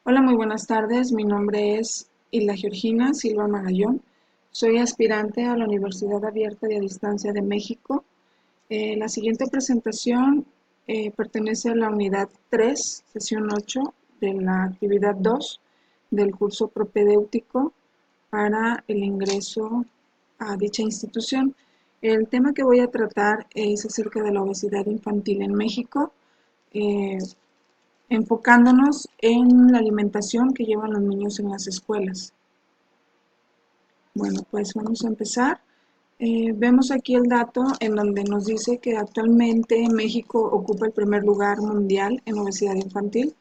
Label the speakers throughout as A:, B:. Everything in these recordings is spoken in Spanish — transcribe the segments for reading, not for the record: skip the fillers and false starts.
A: Hola, muy buenas tardes. Mi nombre es Hilda Georgina Silva Magallón. Soy aspirante a la Universidad Abierta y a Distancia de México. La siguiente presentación pertenece a la unidad 3, sesión 8 de la actividad 2 del curso propedéutico para el ingreso a dicha institución. El tema que voy a tratar es acerca de la obesidad infantil en México. Eh, Enfocándonos en la alimentación que llevan los niños en las escuelas. Bueno, pues vamos a empezar. Vemos aquí el dato en donde nos dice que actualmente México ocupa el primer lugar mundial en obesidad infantil.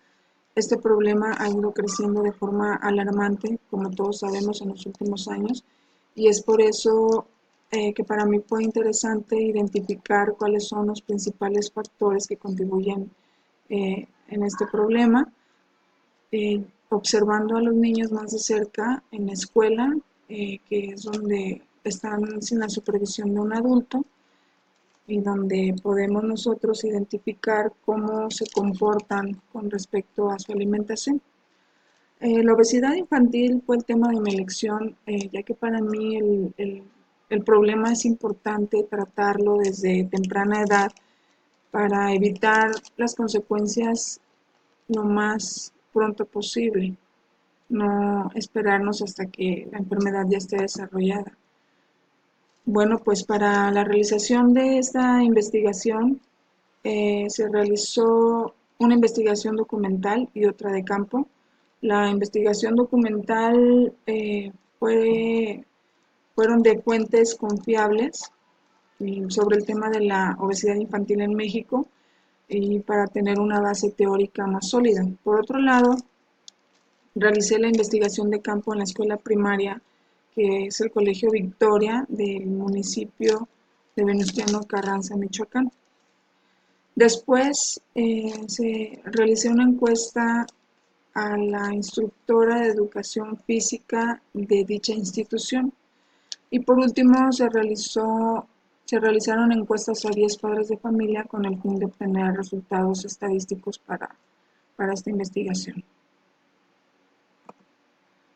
A: Este problema ha ido creciendo de forma alarmante, como todos sabemos, en los últimos años, y es por eso que para mí fue interesante identificar cuáles son los principales factores que contribuyen en este problema, observando a los niños más de cerca en la escuela, que es donde están sin la supervisión de un adulto y donde podemos nosotros identificar cómo se comportan con respecto a su alimentación. La obesidad infantil fue el tema de mi elección, ya que para mí el problema es importante tratarlo desde temprana edad para evitar las consecuencias lo más pronto posible, no esperarnos hasta que la enfermedad ya esté desarrollada. Bueno, pues para la realización de esta investigación se realizó una investigación documental y otra de campo. La investigación documental fueron de fuentes confiables sobre el tema de la obesidad infantil en México y para tener una base teórica más sólida. Por otro lado, realicé la investigación de campo en la escuela primaria, que es el Colegio Victoria del municipio de Venustiano Carranza, Michoacán. Después realicé una encuesta a la instructora de educación física de dicha institución. Y por último se realizaron encuestas a 10 padres de familia con el fin de obtener resultados estadísticos para esta investigación.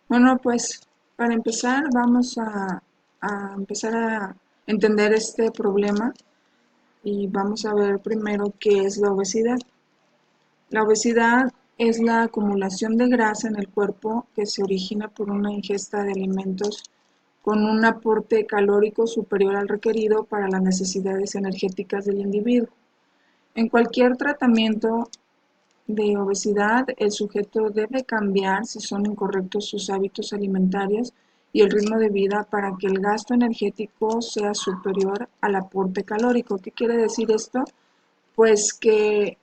A: Bueno, pues para empezar vamos a empezar a entender este problema y vamos a ver primero qué es la obesidad. La obesidad es la acumulación de grasa en el cuerpo que se origina por una ingesta de alimentos con un aporte calórico superior al requerido para las necesidades energéticas del individuo. En cualquier tratamiento de obesidad, el sujeto debe cambiar si son incorrectos sus hábitos alimentarios y el ritmo de vida para que el gasto energético sea superior al aporte calórico. ¿Qué quiere decir esto? Pues que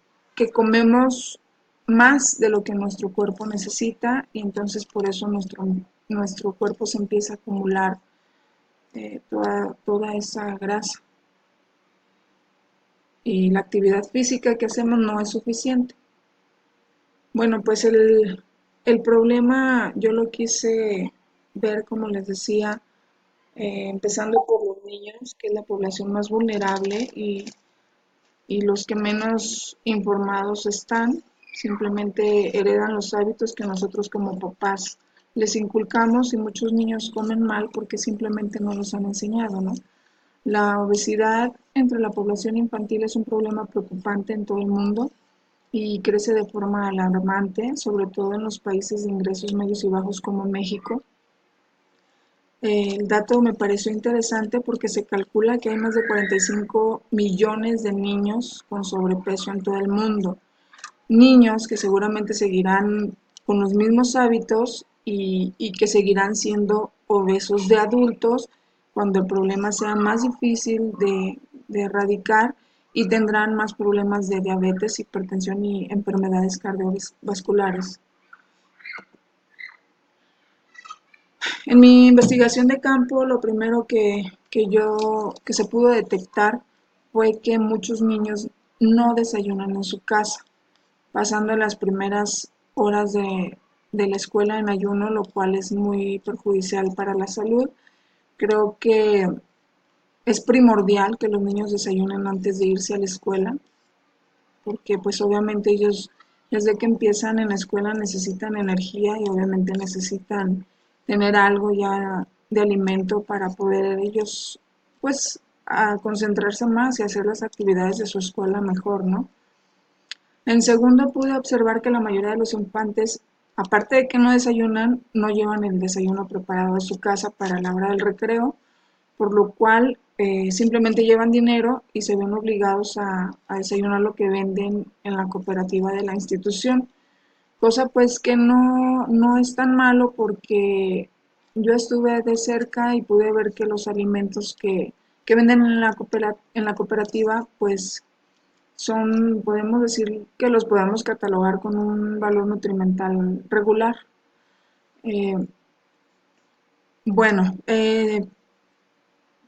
A: comemos más de lo que nuestro cuerpo necesita y entonces por eso nuestro cuerpo se empieza a acumular toda esa grasa y la actividad física que hacemos no es suficiente. Bueno, pues el problema yo lo quise ver, como les decía, empezando por los niños, que es la población más vulnerable y los que menos informados están, simplemente heredan los hábitos que nosotros como papás les inculcamos y muchos niños comen mal porque simplemente no los han enseñado, ¿no? La obesidad entre la población infantil es un problema preocupante en todo el mundo y crece de forma alarmante, sobre todo en los países de ingresos medios y bajos como México. El dato me pareció interesante porque se calcula que hay más de 45 millones de niños con sobrepeso en todo el mundo. Niños que seguramente seguirán con los mismos hábitos y que seguirán siendo obesos de adultos cuando el problema sea más difícil de erradicar y tendrán más problemas de diabetes, hipertensión y enfermedades cardiovasculares. En mi investigación de campo, lo primero que se pudo detectar fue que muchos niños no desayunan en su casa, pasando las primeras horas de la escuela en ayuno, lo cual es muy perjudicial para la salud. Creo que es primordial que los niños desayunen antes de irse a la escuela, porque pues obviamente ellos Desde que empiezan en la escuela necesitan energía y obviamente necesitan tener algo ya de alimento para poder ellos pues a concentrarse más y hacer las actividades de su escuela mejor, ¿no? En segundo, pude observar que la mayoría de los infantes, aparte de que no desayunan, no llevan el desayuno preparado de su casa para la hora del recreo, por lo cual simplemente llevan dinero y se ven obligados a desayunar lo que venden en la cooperativa de la institución. Cosa pues que no es tan malo porque yo estuve de cerca y pude ver que los alimentos que venden en la cooperativa pues son, podemos decir que los podemos catalogar con un valor nutrimental regular. Eh, bueno,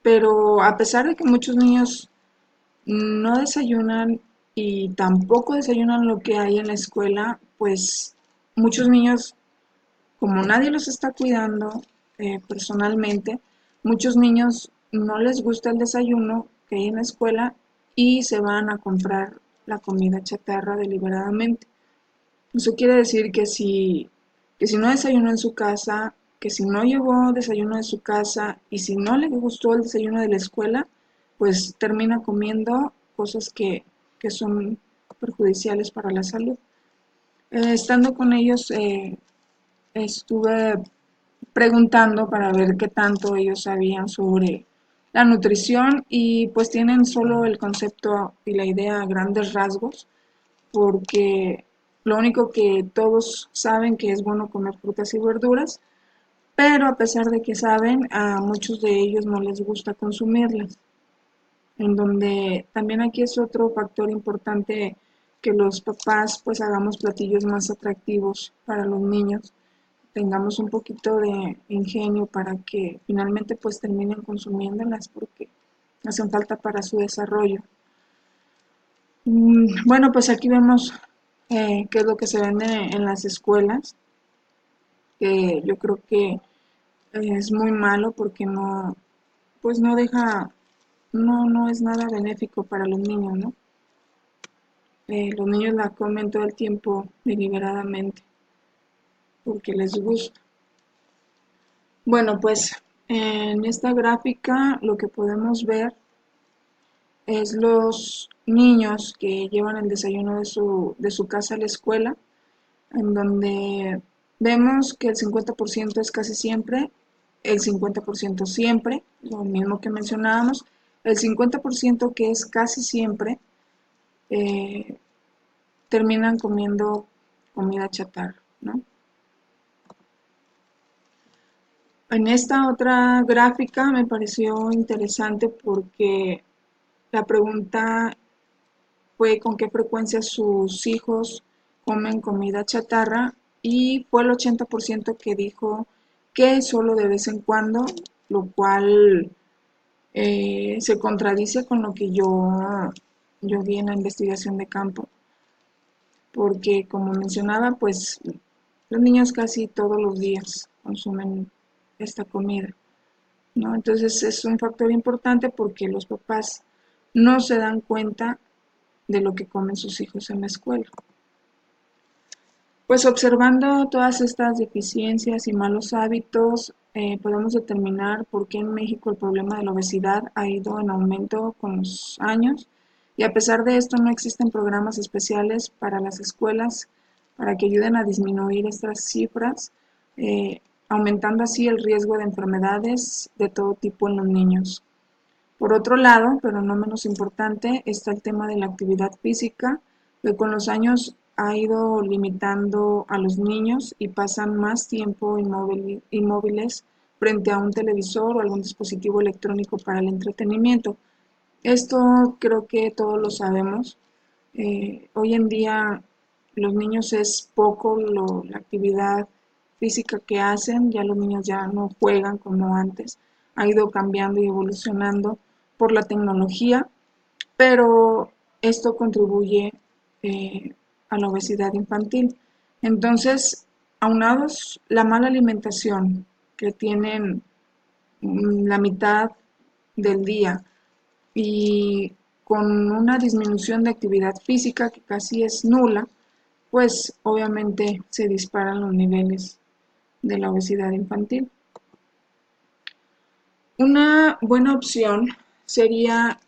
A: pero a pesar de que muchos niños no desayunan y tampoco desayunan lo que hay en la escuela, pues muchos niños, como nadie los está cuidando personalmente, muchos niños no les gusta el desayuno que hay en la escuela y se van a comprar la comida chatarra deliberadamente. Eso quiere decir que si no desayunó en su casa, que si no llevó desayuno de su casa y si no le gustó el desayuno de la escuela, pues termina comiendo cosas que son perjudiciales para la salud. Estando con ellos, estuve preguntando para ver qué tanto ellos sabían sobre la nutrición y pues tienen solo el concepto y la idea a grandes rasgos porque lo único que todos saben que es bueno comer frutas y verduras, pero a pesar de que saben, a muchos de ellos no les gusta consumirlas. En donde también aquí es otro factor importante que los papás pues hagamos platillos más atractivos para los niños, tengamos un poquito de ingenio para que finalmente pues terminen consumiéndolas porque hacen falta para su desarrollo. Bueno, pues aquí vemos qué es lo que se vende en las escuelas, que yo creo que es muy malo porque no, pues no deja, no es nada benéfico para los niños, ¿no? Los niños la comen todo el tiempo deliberadamente porque les gusta. Bueno, pues en esta gráfica lo que podemos ver es los niños que llevan el desayuno de su casa a la escuela, en donde vemos que el 50% es casi siempre, el 50% siempre, lo mismo que mencionábamos, el 50% que es casi siempre, eh, terminan comiendo comida chatarra, ¿no? En esta otra gráfica me pareció interesante porque la pregunta fue con qué frecuencia sus hijos comen comida chatarra y fue el 80% que dijo que solo de vez en cuando, lo cual se contradice con lo que yo vi en la investigación de campo, porque como mencionaba, pues los niños casi todos los días consumen esta comida, ¿no? Entonces es un factor importante porque los papás no se dan cuenta de lo que comen sus hijos en la escuela. Pues observando todas estas deficiencias y malos hábitos, podemos determinar por qué en México el problema de la obesidad ha ido en aumento con los años y a pesar de esto no existen programas especiales para las escuelas para que ayuden a disminuir estas cifras, aumentando así el riesgo de enfermedades de todo tipo en los niños. Por otro lado, pero no menos importante, está el tema de la actividad física, que con los años ha ido limitando a los niños y pasan más tiempo inmóviles frente a un televisor o algún dispositivo electrónico para el entretenimiento. Esto creo que todos lo sabemos. Hoy en día los niños es poco la actividad física que hacen, ya los niños ya no juegan como antes, ha ido cambiando y evolucionando por la tecnología, pero esto contribuye eh, a la obesidad infantil. Entonces, aunados la mala alimentación que tienen la mitad del día y con una disminución de actividad física que casi es nula, pues obviamente se disparan los niveles de la obesidad infantil. Una buena opción sería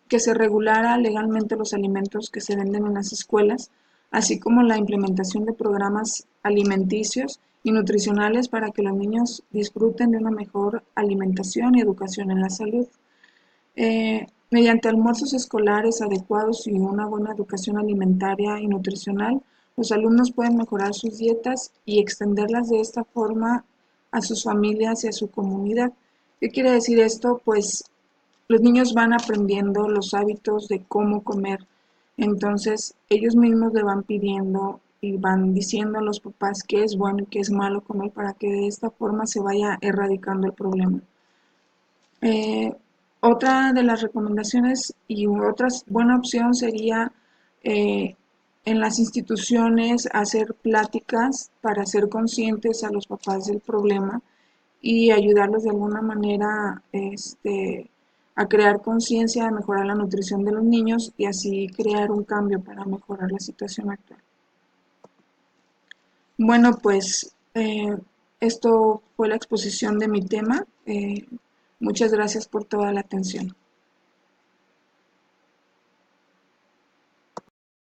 A: que se regulara legalmente los alimentos que se venden en las escuelas, así como la implementación de programas alimenticios y nutricionales para que los niños disfruten de una mejor alimentación y educación en la salud. Mediante almuerzos escolares adecuados y una buena educación alimentaria y nutricional, los alumnos pueden mejorar sus dietas y extenderlas de esta forma a sus familias y a su comunidad. ¿Qué quiere decir esto? Pues los niños van aprendiendo los hábitos de cómo comer, entonces ellos mismos le van pidiendo y van diciendo a los papás qué es bueno y qué es malo comer para que de esta forma se vaya erradicando el problema. Eh, Otra de las recomendaciones y otra buena opción sería eh, en las instituciones hacer pláticas para hacer conscientes a los papás del problema y ayudarlos de alguna manera a crear conciencia, a mejorar la nutrición de los niños y así crear un cambio para mejorar la situación actual. Bueno, pues esto fue la exposición de mi tema. Muchas gracias por toda la atención.